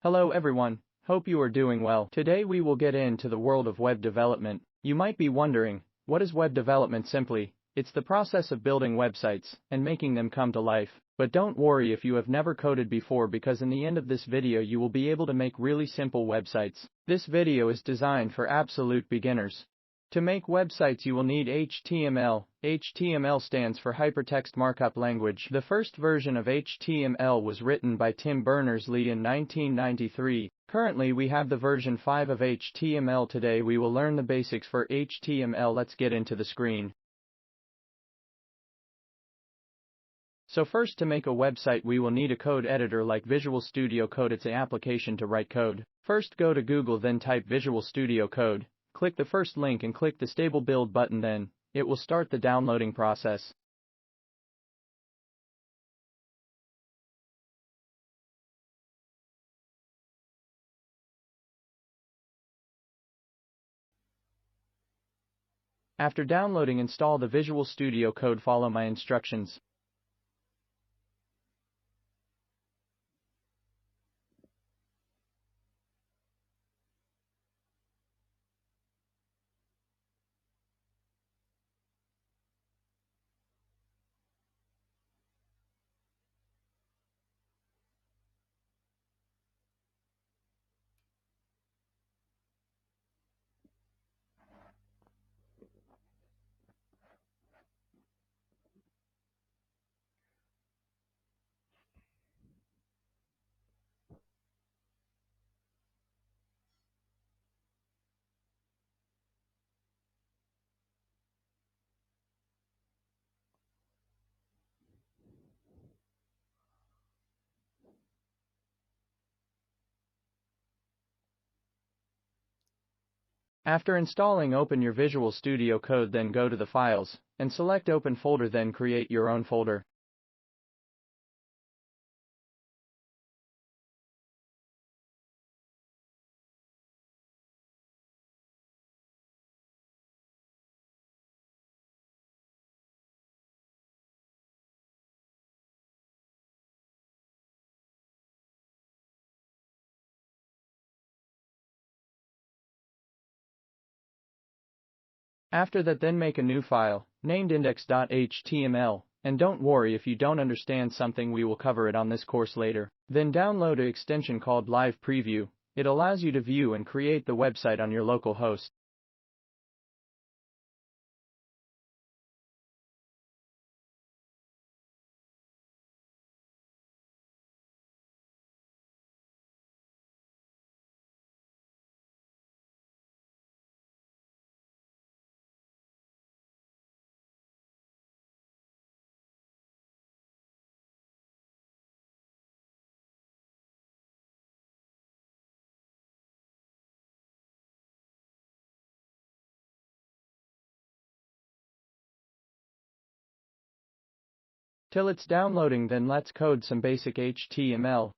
Hello everyone, hope you are doing well. Today we will get into the world of web development. You might be wondering, what is web development simply? It's the process of building websites and making them come to life. But don't worry if you have never coded before, because in the end of this video you will be able to make really simple websites. This video is designed for absolute beginners. To make websites you will need HTML. HTML stands for Hypertext Markup Language. The first version of HTML was written by Tim Berners-Lee in 1993. Currently we have the version 5 of HTML. Today we will learn the basics for HTML. Let's get into the screen. So first, to make a website we will need a code editor like Visual Studio Code. It's an application to write code. First go to Google, then type Visual Studio Code. Click the first link and click the Stable Build button, then it will start the downloading process. After downloading, install the Visual Studio Code. Follow my instructions. After installing, open your Visual Studio Code, then go to the Files and select Open Folder, then create your own folder. After that, then make a new file named index.html, and don't worry if you don't understand something, we will cover it on this course later. Then download an extension called Live Preview. It allows you to view and create the website on your local host. Till it's downloading, then let's code some basic HTML.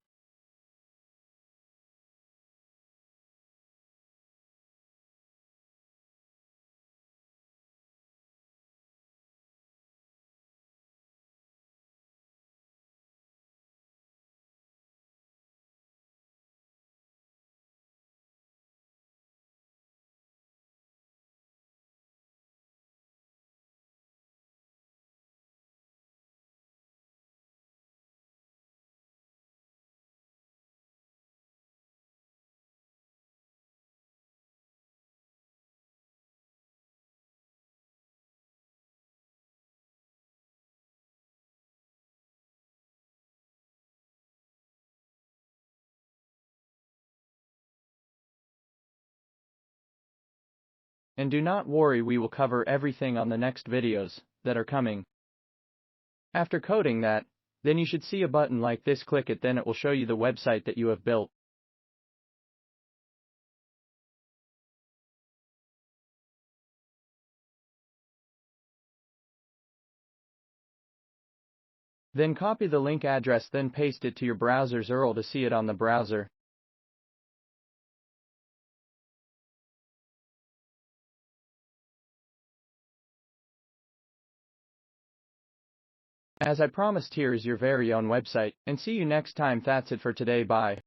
And do not worry, we will cover everything on the next videos that are coming. After coding that, then you should see a button like this. Click it, then it will show you the website that you have built. Then copy the link address, then paste it to your browser's URL to see it on the browser. As I promised, here is your very own website, and see you next time. That's it for today. Bye.